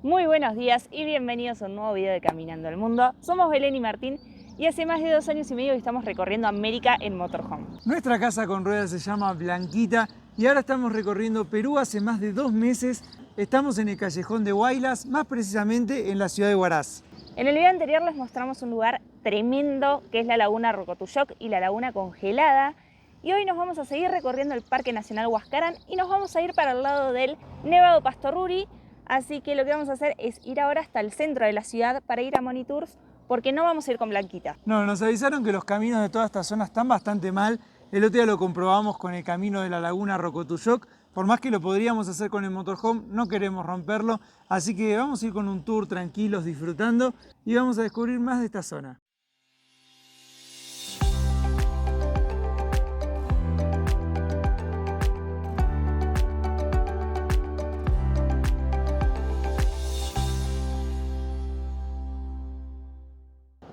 Muy buenos días y bienvenidos a un nuevo video de Caminando el Mundo. Somos Belén y Martín y hace más de 2 años y medio que estamos recorriendo América en motorhome. Nuestra casa con ruedas se llama Blanquita y ahora estamos recorriendo Perú hace más de 2 meses. Estamos en el callejón de Huaylas, más precisamente en la ciudad de Huaraz. En el video anterior les mostramos un lugar tremendo que es la laguna Rocotuyoc y la laguna congelada. Y hoy nos vamos a seguir recorriendo el Parque Nacional Huascarán y nos vamos a ir para el lado del Nevado Pastoruri. Así que lo que vamos a hacer es ir ahora hasta el centro de la ciudad para ir a Monitours, porque no vamos a ir con Blanquita. No, nos avisaron que los caminos de toda esta zona están bastante mal. El otro día lo comprobamos con el camino de la laguna Rocotuyoc. Por más que lo podríamos hacer con el motorhome, no queremos romperlo. Así que vamos a ir con un tour tranquilos, disfrutando y vamos a descubrir más de esta zona.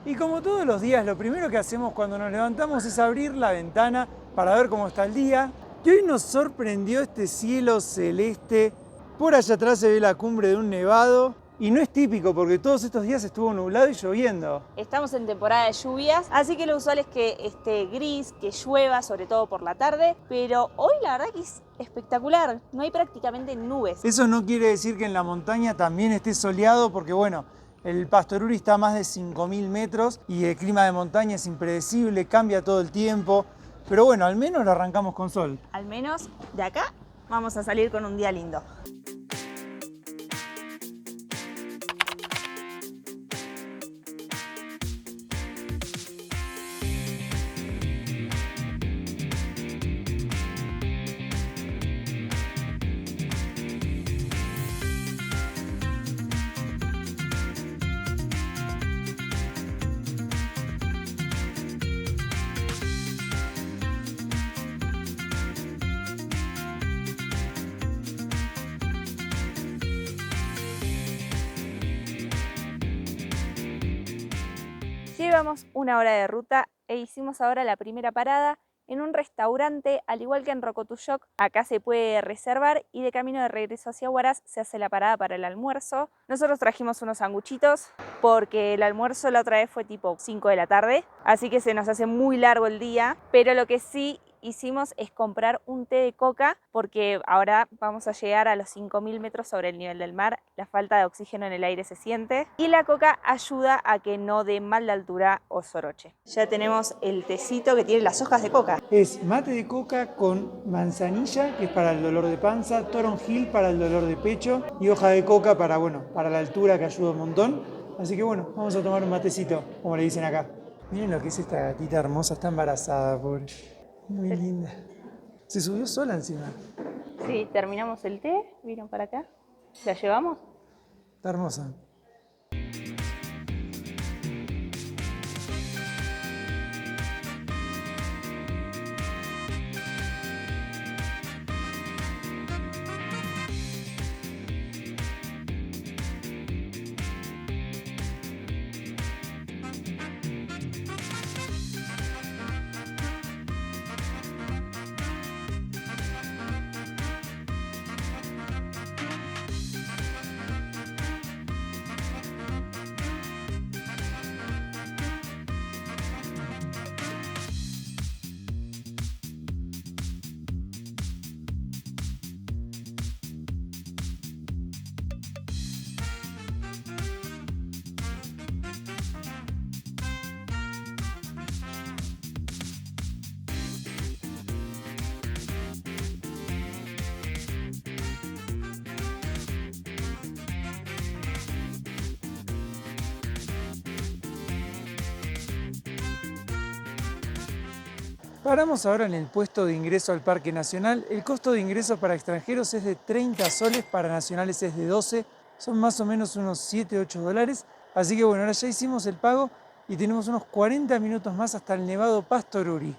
Y como todos los días, lo primero que hacemos cuando nos levantamos es abrir la ventana para ver cómo está el día. Y hoy nos sorprendió este cielo celeste. Por allá atrás se ve la cumbre de un nevado. Y no es típico porque todos estos días estuvo nublado y lloviendo. Estamos en temporada de lluvias, así que lo usual es que esté gris, que llueva, sobre todo por la tarde. Pero hoy la verdad que es espectacular, no hay prácticamente nubes. Eso no quiere decir que en la montaña también esté soleado porque bueno, el Pastoruri está a más de 5.000 metros y el clima de montaña es impredecible, cambia todo el tiempo. Pero bueno, al menos lo arrancamos con sol. Al menos de acá vamos a salir con un día lindo. Llevamos 1 hora de ruta e hicimos ahora la primera parada en un restaurante, al igual que en Rocotuyoc. Acá se puede reservar y de camino de regreso hacia Huaraz se hace la parada para el almuerzo. Nosotros trajimos unos sanguchitos porque el almuerzo la otra vez fue tipo 5 de la tarde, así que se nos hace muy largo el día, pero lo que sí hicimos es comprar un té de coca porque ahora vamos a llegar a los 5.000 metros sobre el nivel del mar. La falta de oxígeno en el aire se siente y la coca ayuda a que no dé mal de altura o soroche. Ya tenemos el tecito que tiene las hojas de coca. Es mate de coca con manzanilla, que es para el dolor de panza, toronjil para el dolor de pecho y hoja de coca para, bueno, para la altura, que ayuda un montón. Así que bueno, vamos a tomar un matecito, como le dicen acá. Miren lo que es esta gatita hermosa, está embarazada, pobre. Muy linda. Se subió sola encima. Sí, terminamos el té, vino para acá. ¿La llevamos? Está hermosa. Paramos ahora en el puesto de ingreso al Parque Nacional. El costo de ingreso para extranjeros es de 30 soles, para nacionales es de 12. Son más o menos unos 7-8 dólares. Así que bueno, ahora ya hicimos el pago y tenemos unos 40 minutos más hasta el Nevado Pastoruri.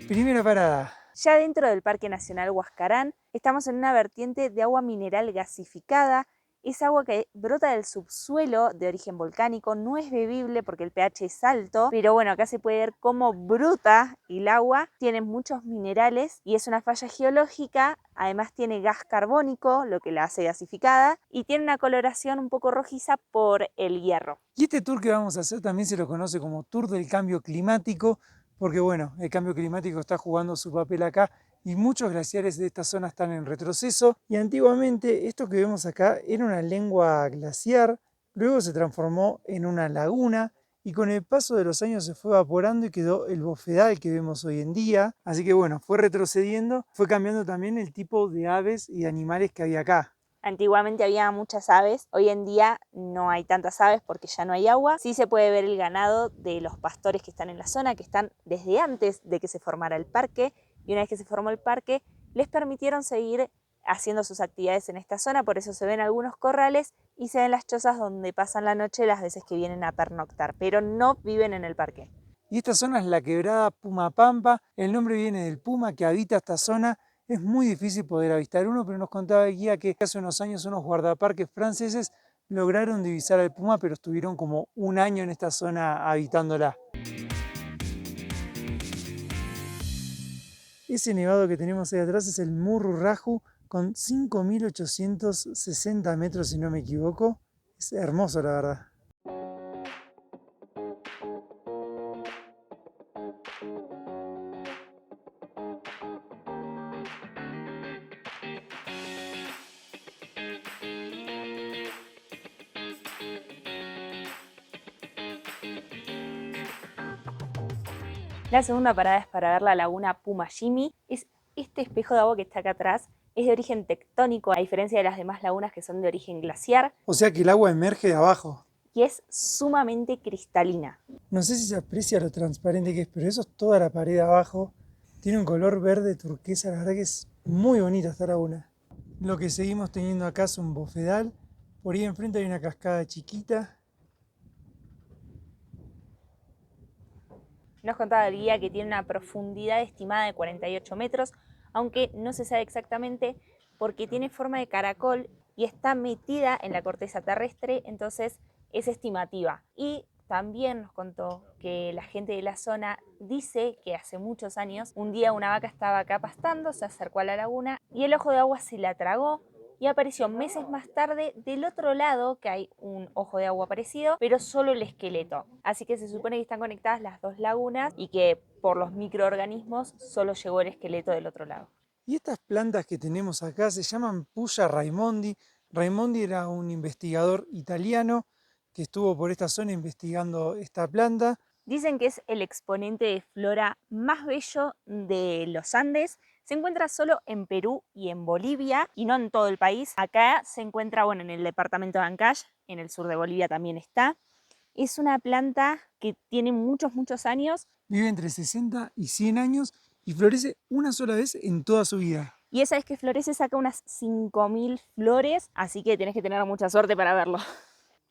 Primera parada. Ya dentro del Parque Nacional Huascarán Estamos en una vertiente de agua mineral gasificada. Es agua que brota del subsuelo de origen volcánico, no es bebible porque el pH es alto, pero bueno, acá se puede ver cómo brota el agua, tiene muchos minerales y es una falla geológica, además tiene gas carbónico, lo que la hace gasificada, y tiene una coloración un poco rojiza por el hierro. Y este tour que vamos a hacer también se lo conoce como Tour del Cambio Climático, porque bueno, el cambio climático está jugando su papel acá y muchos glaciares de esta zona están en retroceso. Y antiguamente esto que vemos acá era una lengua glaciar, luego se transformó en una laguna y con el paso de los años se fue evaporando y quedó el bofedal que vemos hoy en día. Así que bueno, fue retrocediendo, fue cambiando también el tipo de aves y animales que había acá. Antiguamente había muchas aves, hoy en día no hay tantas aves porque ya no hay agua. Sí se puede ver el ganado de los pastores que están en la zona, que están desde antes de que se formara el parque, y una vez que se formó el parque les permitieron seguir haciendo sus actividades en esta zona, por eso se ven algunos corrales y se ven las chozas donde pasan la noche las veces que vienen a pernoctar, pero no viven en el parque. Y esta zona es la quebrada Pumapampa, el nombre viene del puma que habita esta zona. Es muy difícil poder avistar uno, pero nos contaba el guía que hace unos años unos guardaparques franceses lograron divisar al puma, pero estuvieron como un año en esta zona habitándola. Ese nevado que tenemos ahí atrás es el Murru Raju con 5.860 metros, si no me equivoco. Es hermoso, la verdad. La segunda parada es para ver la laguna Pumayimi. Es este espejo de agua que está acá atrás. Es de origen tectónico, a diferencia de las demás lagunas que son de origen glaciar. O sea que el agua emerge de abajo. Y es sumamente cristalina. No sé si se aprecia lo transparente que es, pero eso es toda la pared de abajo. Tiene un color verde turquesa, la verdad que es muy bonita esta laguna. Lo que seguimos teniendo acá es un bofedal. Por ahí enfrente hay una cascada chiquita. Nos contaba el guía que tiene una profundidad estimada de 48 metros, aunque no se sabe exactamente porque tiene forma de caracol y está metida en la corteza terrestre, entonces es estimativa. Y también nos contó que la gente de la zona dice que hace muchos años, un día una vaca estaba acá pastando, se acercó a la laguna y el ojo de agua se la tragó y apareció meses más tarde del otro lado, que hay un ojo de agua parecido, pero solo el esqueleto. Así que se supone que están conectadas las dos lagunas y que por los microorganismos solo llegó el esqueleto del otro lado. Y estas plantas que tenemos acá se llaman Puya Raimondi. Raimondi era un investigador italiano que estuvo por esta zona investigando esta planta. Dicen que es el exponente de flora más bello de los Andes. Se encuentra solo en Perú y en Bolivia y no en todo el país. Acá se encuentra, bueno, en el departamento de Ancash, en el sur de Bolivia también está. Es una planta que tiene muchos años. Vive entre 60 y 100 años y florece una sola vez en toda su vida. Y esa vez que florece saca unas 5.000 flores, así que tenés que tener mucha suerte para verlo.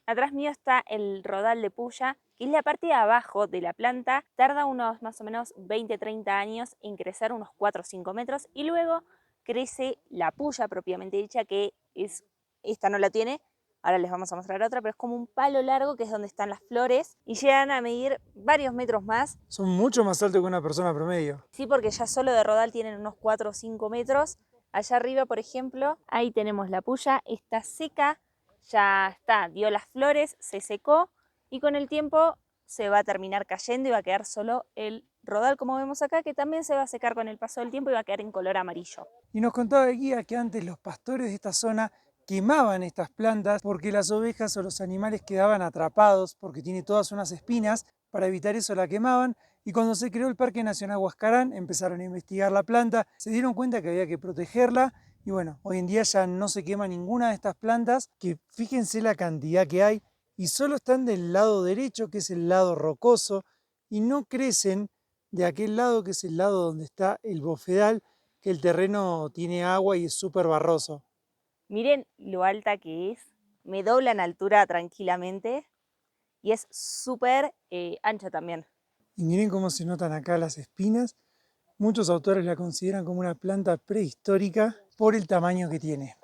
Atrás mío está el rodal de puya, que es la parte de abajo de la planta. Tarda unos más o menos 20-30 años en crecer unos 4 o 5 metros y luego crece la puya propiamente dicha, que es, esta no la tiene, ahora les vamos a mostrar otra, pero es como un palo largo que es donde están las flores y llegan a medir varios metros más. Son mucho más altos que una persona promedio. Sí, porque ya solo de rodal tienen unos 4 o 5 metros. Allá arriba, por ejemplo, ahí tenemos la puya, está seca. Ya está, dio las flores, se secó y con el tiempo se va a terminar cayendo y va a quedar solo el rodal, como vemos acá, que también se va a secar con el paso del tiempo y va a quedar en color amarillo. Y nos contaba el guía que antes los pastores de esta zona quemaban estas plantas porque las ovejas o los animales quedaban atrapados porque tiene todas unas espinas. Para evitar eso la quemaban y cuando se creó el Parque Nacional Huascarán empezaron a investigar la planta, se dieron cuenta que había que protegerla. Y bueno, hoy en día ya no se quema ninguna de estas plantas, que fíjense la cantidad que hay, y solo están del lado derecho, que es el lado rocoso, y no crecen de aquel lado, que es el lado donde está el bofedal, que el terreno tiene agua y es súper barroso. Miren lo alta que es, me dobla en altura tranquilamente y es súper ancha también. Y miren cómo se notan acá las espinas. Muchos autores la consideran como una planta prehistórica por el tamaño que tiene.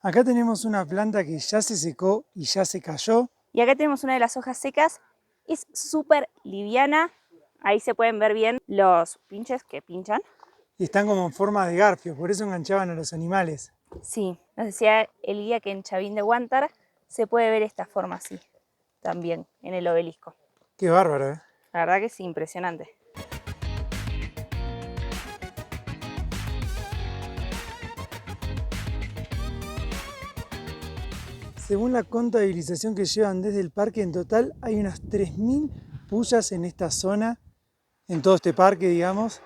Acá tenemos una planta que ya se secó y ya se cayó. Y acá tenemos una de las hojas secas, es súper liviana, ahí se pueden ver bien los pinches que pinchan. Y están como en forma de garfio, por eso enganchaban a los animales. Sí, nos decía el guía que en Chavín de Huántar se puede ver esta forma así, también en el obelisco. Qué bárbaro, ¿eh? La verdad que sí, impresionante. Según la contabilización que llevan desde el parque, en total hay unas 3000 pullas en esta zona, en todo este parque, digamos.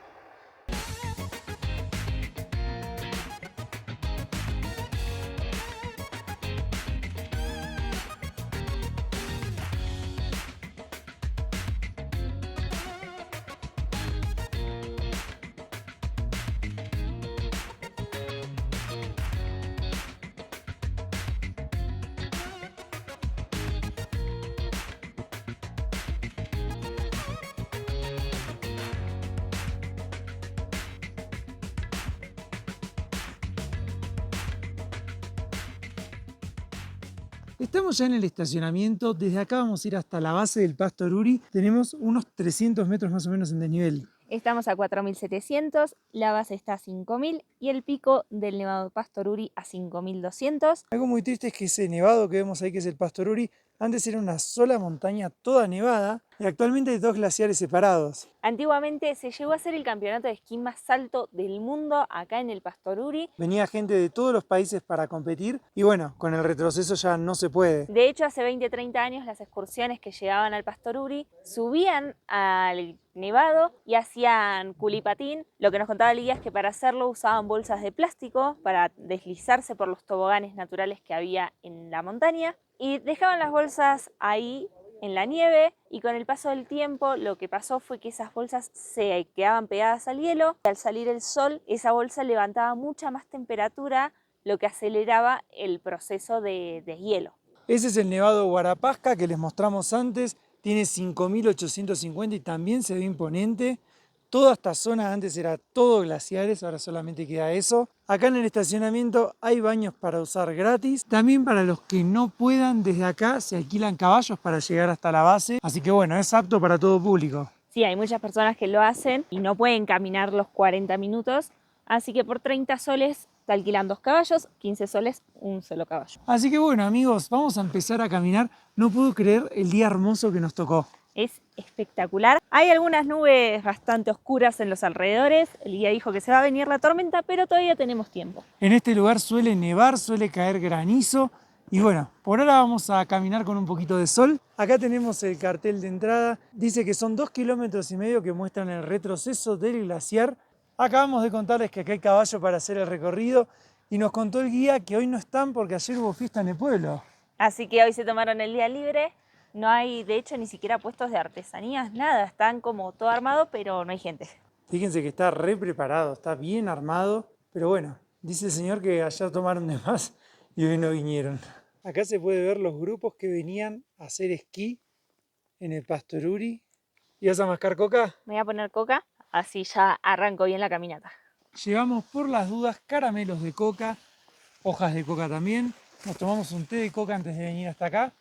Estamos ya en el estacionamiento, desde acá vamos a ir hasta la base del Pasto Ururi, tenemos unos 300 metros más o menos en desnivel. Estamos a 4.700, la base está a 5.000 y el pico del Nevado de Pasto Ururi a 5.200. Algo muy triste es que ese nevado que vemos ahí, que es el Pasto Ururi, antes era una sola montaña toda nevada y actualmente hay 2 glaciares separados. Antiguamente se llegó a hacer el campeonato de esquí más alto del mundo acá en el Pasto Ururi. Venía gente de todos los países para competir y bueno, con el retroceso ya no se puede. De hecho, hace 20-30 años las excursiones que llegaban al Pasto Ururi subían al nevado y hacían culipatín. Lo que nos contaba el guía es que para hacerlo usaban bolsas de plástico para deslizarse por los toboganes naturales que había en la montaña y dejaban las bolsas ahí en la nieve y con el paso del tiempo lo que pasó fue que esas bolsas se quedaban pegadas al hielo y al salir el sol esa bolsa levantaba mucha más temperatura, lo que aceleraba el proceso de deshielo. Ese es el Nevado Guarapasca que les mostramos antes, tiene 5850 y también se ve imponente. Toda esta zona antes era todo glaciares, ahora solamente queda eso. Acá en el estacionamiento hay baños para usar gratis. También para los que no puedan, desde acá se alquilan caballos para llegar hasta la base. Así que bueno, es apto para todo público. Sí, hay muchas personas que lo hacen y no pueden caminar los 40 minutos. Así que por 30 soles te alquilan 2 caballos, 15 soles un solo caballo. Así que bueno amigos, vamos a empezar a caminar. No puedo creer el día hermoso que nos tocó. Es espectacular. Hay algunas nubes bastante oscuras en los alrededores. El guía dijo que se va a venir la tormenta, pero todavía tenemos tiempo. En este lugar suele nevar, suele caer granizo. Y bueno, por ahora vamos a caminar con un poquito de sol. Acá tenemos el cartel de entrada. Dice que son 2,5 kilómetros que muestran el retroceso del glaciar. Acabamos de contarles que acá hay caballo para hacer el recorrido. Y nos contó el guía que hoy no están porque ayer hubo fiesta en el pueblo. Así que hoy se tomaron el día libre. No hay, de hecho, ni siquiera puestos de artesanías, nada. Están como todo armado, pero no hay gente. Fíjense que está re preparado, está bien armado. Pero bueno, dice el señor que ayer tomaron de más y hoy no vinieron. Acá se puede ver los grupos que venían a hacer esquí en el Pasto Ururi. ¿Y vas a mascar coca? Me voy a poner coca, así ya arranco bien la caminata. Llevamos por las dudas caramelos de coca, hojas de coca también. Nos tomamos un té de coca antes de venir hasta acá.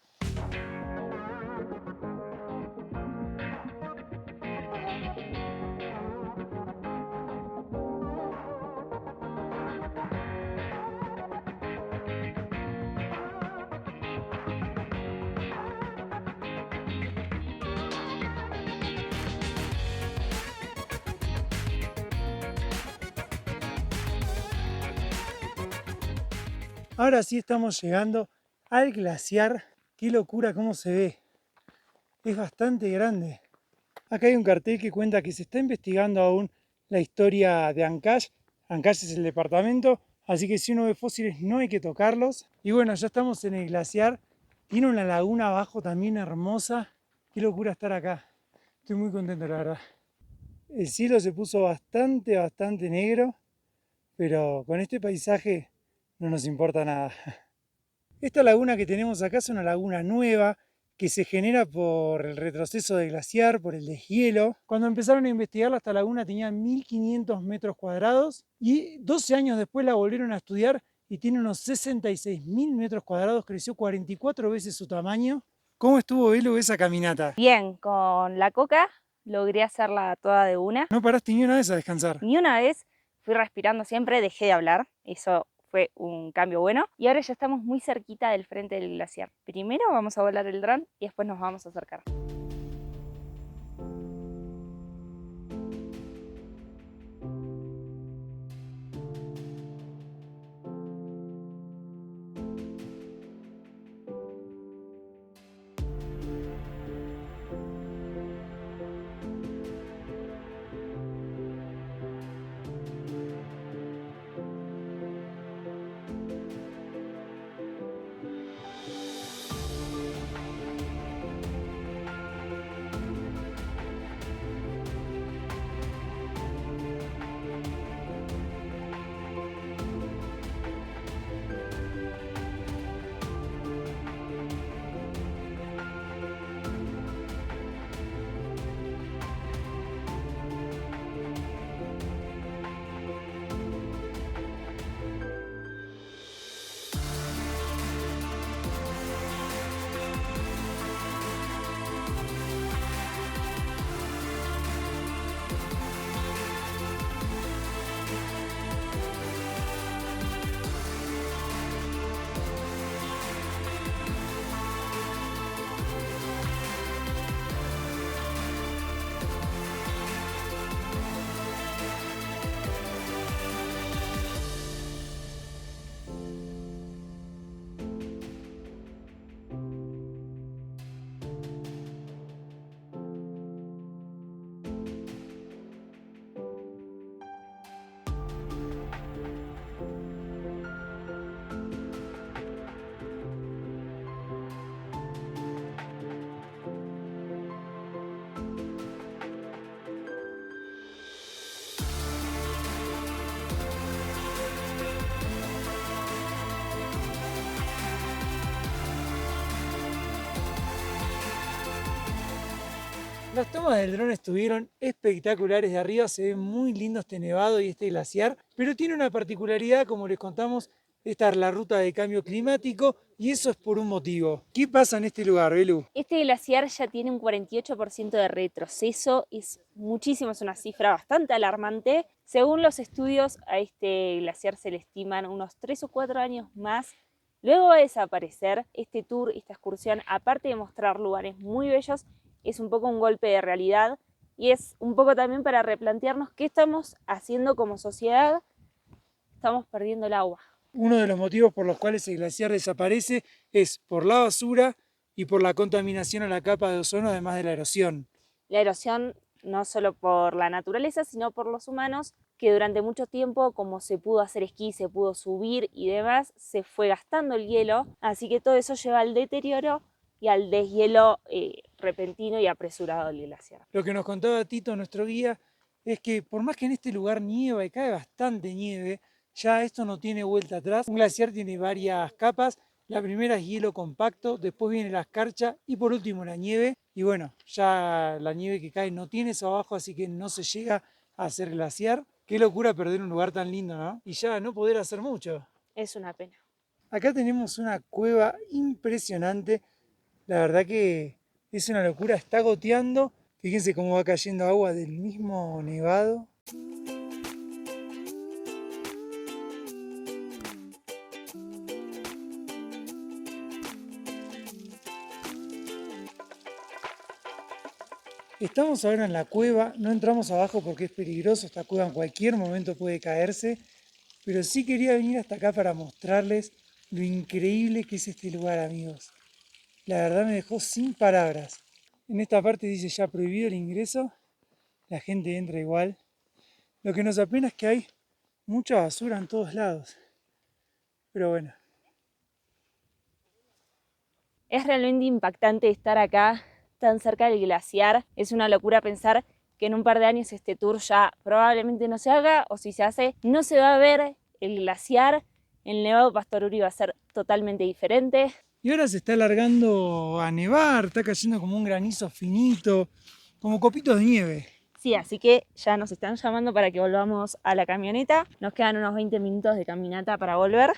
Ahora sí estamos llegando al glaciar. Qué locura cómo se ve. Es bastante grande. Acá hay un cartel que cuenta que se está investigando aún la historia de Ancash. Ancash es el departamento, así que si uno ve fósiles no hay que tocarlos. Y bueno, ya estamos en el glaciar. Tiene una laguna abajo también hermosa. Qué locura estar acá. Estoy muy contento, la verdad. El cielo se puso bastante negro, pero con este paisaje no nos importa nada. Esta laguna que tenemos acá es una laguna nueva que se genera por el retroceso del glaciar, por el deshielo. Cuando empezaron a investigarla, esta laguna tenía 1500 metros cuadrados y 12 años después la volvieron a estudiar y tiene unos 66.000 metros cuadrados, creció 44 veces su tamaño. ¿Cómo estuvo, Belu, esa caminata? Bien, con la coca logré hacerla toda de una. ¿No paraste ni una vez a descansar? Ni una vez, fui respirando siempre, dejé de hablar, eso fue un cambio bueno. Y ahora ya estamos muy cerquita del frente del glaciar. Primero vamos a volar el dron y después nos vamos a acercar. Las tomas del dron estuvieron espectaculares. De arriba se ve muy lindo este nevado y este glaciar, pero tiene una particularidad, como les contamos, esta es la ruta de cambio climático y eso es por un motivo. ¿Qué pasa en este lugar, Belu? Este glaciar ya tiene un 48% de retroceso, es muchísimo, es una cifra bastante alarmante. Según los estudios, a este glaciar se le estiman unos 3 o 4 años más. Luego va a desaparecer. Este tour, esta excursión, aparte de mostrar lugares muy bellos, es un poco un golpe de realidad y es un poco también para replantearnos qué estamos haciendo como sociedad. Estamos perdiendo el agua. Uno de los motivos por los cuales el glaciar desaparece es por la basura y por la contaminación a la capa de ozono, además de la erosión. La erosión no solo por la naturaleza, sino por los humanos, que durante mucho tiempo, como se pudo hacer esquí, se pudo subir y demás, se fue gastando el hielo, así que todo eso lleva al deterioro y al deshielo repentino y apresurado del glaciar. Lo que nos contaba Tito, nuestro guía, es que por más que en este lugar nieva y cae bastante nieve, ya esto no tiene vuelta atrás. Un glaciar tiene varias capas. La primera es hielo compacto, después viene la escarcha y por último la nieve. Y bueno, ya la nieve que cae no tiene eso abajo, así que no se llega a hacer glaciar. Qué locura perder un lugar tan lindo, ¿no? Y ya no poder hacer mucho. Es una pena. Acá tenemos una cueva impresionante. La verdad que es una locura, está goteando. Fíjense cómo va cayendo agua del mismo nevado. Estamos ahora en la cueva, no entramos abajo porque es peligroso, esta cueva en cualquier momento puede caerse, pero sí quería venir hasta acá para mostrarles lo increíble que es este lugar, amigos. La verdad me dejó sin palabras. En esta parte dice ya prohibido el ingreso, la gente entra igual. Lo que nos apena es que hay mucha basura en todos lados, pero bueno. Es realmente impactante estar acá, tan cerca del glaciar. Es una locura pensar que en un par de años este tour ya probablemente no se haga, o si se hace, no se va a ver el glaciar. El Nevado Pastor Uri va a ser totalmente diferente. y ahora se está alargando a nevar, está cayendo como un granizo finito, como copitos de nieve. Sí, así que ya nos están llamando para que volvamos a la camioneta. Nos quedan unos 20 minutos de caminata para volver.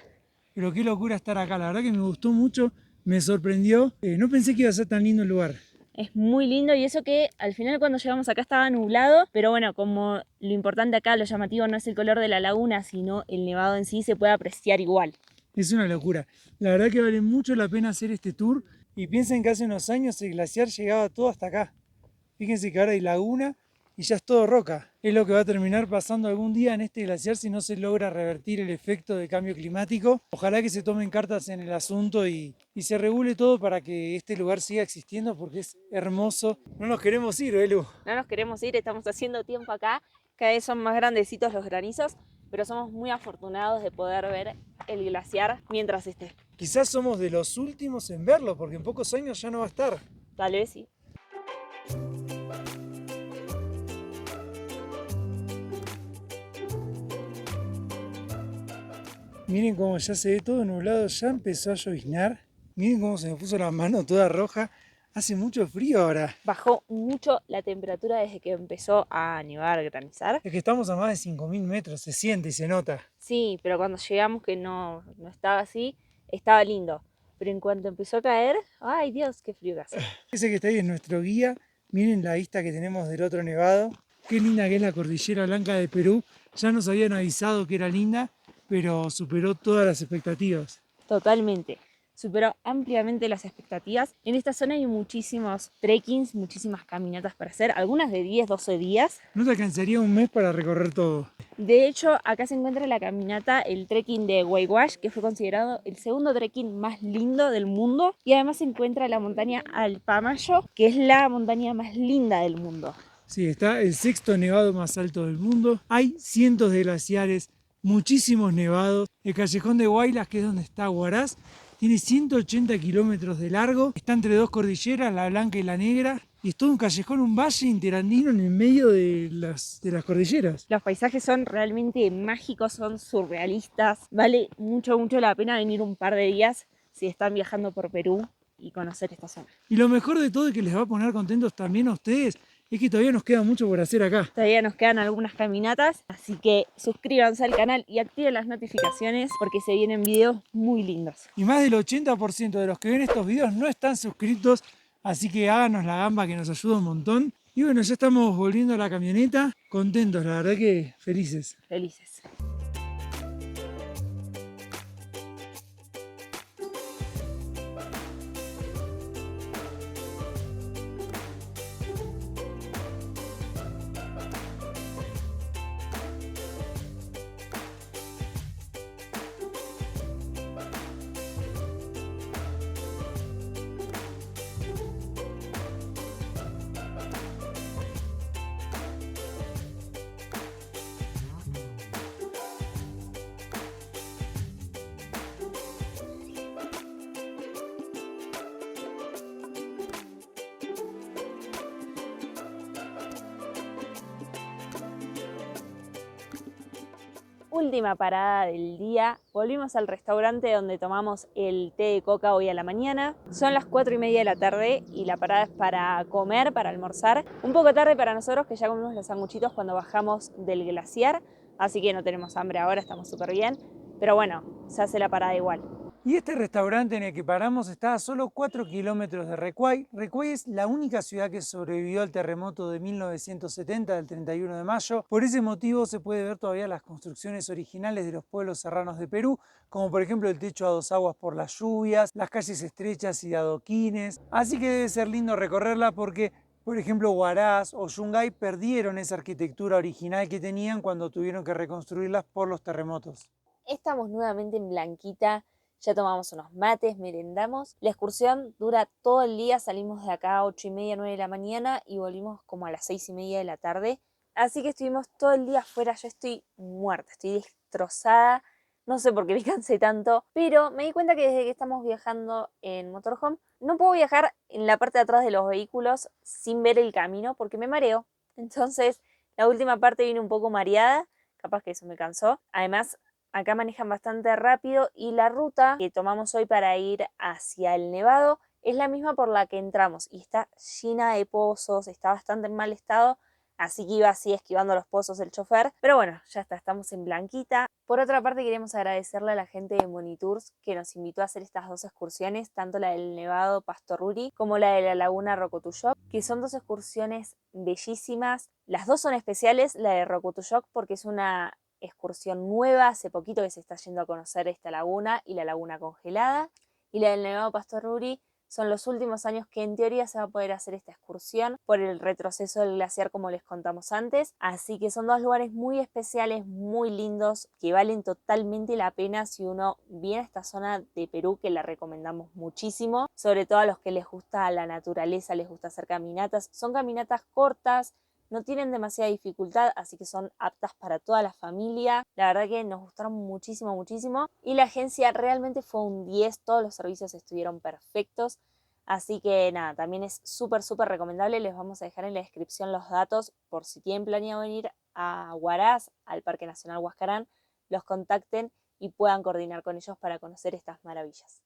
Pero qué locura estar acá, la verdad que me gustó mucho, me sorprendió. No pensé que iba a ser tan lindo el lugar. Es muy lindo y eso que al final cuando llegamos acá estaba nublado, pero bueno, como lo importante acá, lo llamativo no es el color de la laguna, sino el nevado en sí, se puede apreciar igual. Es una locura. La verdad que vale mucho la pena hacer este tour y piensen que hace unos años el glaciar llegaba todo hasta acá. Fíjense que ahora hay laguna y ya es todo roca. Es lo que va a terminar pasando algún día en este glaciar si no se logra revertir el efecto de cambio climático. Ojalá que se tomen cartas en el asunto y se regule todo para que este lugar siga existiendo porque es hermoso. No nos queremos ir, Belu. No nos queremos ir, estamos haciendo tiempo acá. Cada vez son más grandecitos los granizos, pero somos muy afortunados de poder ver el glaciar mientras esté. Quizás somos de los últimos en verlo porque en pocos años ya no va a estar. Tal vez sí. Miren cómo ya se ve todo nublado, ya empezó a lloviznar. Miren cómo se me puso la mano toda roja. Hace mucho frío ahora. Bajó mucho la temperatura desde que empezó a nevar, granizar. Es que estamos a más de 5000 metros, se siente y se nota. Sí, pero cuando llegamos que no estaba así, estaba lindo. Pero en cuanto empezó a caer, ¡ay Dios, qué frío que hace! Ese que está ahí es nuestro guía. Miren la vista que tenemos del otro nevado. Qué linda que es la Cordillera Blanca de Perú. Ya nos habían avisado que era linda, pero superó todas las expectativas. Totalmente. Superó ampliamente las expectativas. En esta zona hay muchísimos trekkings, muchísimas caminatas para hacer, algunas de 10, 12 días. No te alcanzaría un mes para recorrer todo. De hecho, acá se encuentra la caminata, el trekking de Waiwash, que fue considerado el segundo trekking más lindo del mundo. Y además se encuentra la montaña Alpamayo, que es la montaña más linda del mundo. Sí, está el sexto nevado más alto del mundo. Hay cientos de glaciares, muchísimos nevados. El callejón de Huaylas, que es donde está Huaraz, tiene 180 kilómetros de largo. Está entre dos cordilleras, la blanca y la negra. Y es todo un callejón, un valle interandino en el medio de las cordilleras. Los paisajes son realmente mágicos, son surrealistas. Vale mucho, mucho la pena venir un par de días si están viajando por Perú y conocer esta zona. Y lo mejor de todo y que les va a poner contentos también a ustedes es que todavía nos queda mucho por hacer acá. Todavía nos quedan algunas caminatas, así que suscríbanse al canal y activen las notificaciones porque se vienen videos muy lindos. Y más del 80% de los que ven estos videos no están suscritos, así que háganos la gamba que nos ayuda un montón. Y bueno, ya estamos volviendo a la camioneta, contentos, la verdad que felices. Felices. Última parada del día, volvimos al restaurante donde tomamos el té de coca hoy a la mañana. Son las 4:30 de la tarde y la parada es para comer, para almorzar. Un poco tarde para nosotros que ya comimos los sanguchitos cuando bajamos del glaciar, así que no tenemos hambre ahora, estamos súper bien. Pero bueno, se hace la parada igual. Y este restaurante en el que paramos está a solo 4 kilómetros de Recuay. Recuay es la única ciudad que sobrevivió al terremoto de 1970, del 31 de mayo. Por ese motivo se puede ver todavía las construcciones originales de los pueblos serranos de Perú, como por ejemplo el techo a dos aguas por las lluvias, las calles estrechas y de adoquines. Así que debe ser lindo recorrerla porque, por ejemplo, Huaraz o Yungay perdieron esa arquitectura original que tenían cuando tuvieron que reconstruirlas por los terremotos. Estamos nuevamente en Blanquita. Ya tomamos unos mates, merendamos. La excursión dura todo el día, salimos de acá a 8:30, 9 de la mañana y volvimos como a las 6:30 de la tarde. Así que estuvimos todo el día afuera, yo estoy muerta, estoy destrozada. No sé por qué me cansé tanto, pero me di cuenta que desde que estamos viajando en motorhome, no puedo viajar en la parte de atrás de los vehículos sin ver el camino porque me mareo. Entonces, la última parte vine un poco mareada, capaz que eso me cansó. Además, Acá manejan bastante rápido y la ruta que tomamos hoy para ir hacia el Nevado es la misma por la que entramos y está llena de pozos, está bastante en mal estado, así que iba así esquivando los pozos el chofer. Pero bueno, ya está, estamos en Blanquita. Por otra parte, queremos agradecerle a la gente de Monitours que nos invitó a hacer estas 2 excursiones, tanto la del Nevado Pastoruri como la de la Laguna Rocotuyoc, que son 2 excursiones bellísimas. Las 2 son especiales, la de Rocotuyoc porque es una excursión nueva, hace poquito que se está yendo a conocer esta laguna y la laguna congelada, y la del Nevado Pastoruri son los últimos años que en teoría se va a poder hacer esta excursión por el retroceso del glaciar como les contamos antes, así que son 2 lugares muy especiales, muy lindos, que valen totalmente la pena si uno viene a esta zona de Perú, que la recomendamos muchísimo, sobre todo a los que les gusta la naturaleza, les gusta hacer caminatas. Son caminatas cortas, no tienen demasiada dificultad, así que son aptas para toda la familia. La verdad que nos gustaron muchísimo, muchísimo. Y la agencia realmente fue un 10, todos los servicios estuvieron perfectos. Así que nada, también es súper, súper recomendable. Les vamos a dejar en la descripción los datos por si tienen planeado venir a Huaraz, al Parque Nacional Huascarán, los contacten y puedan coordinar con ellos para conocer estas maravillas.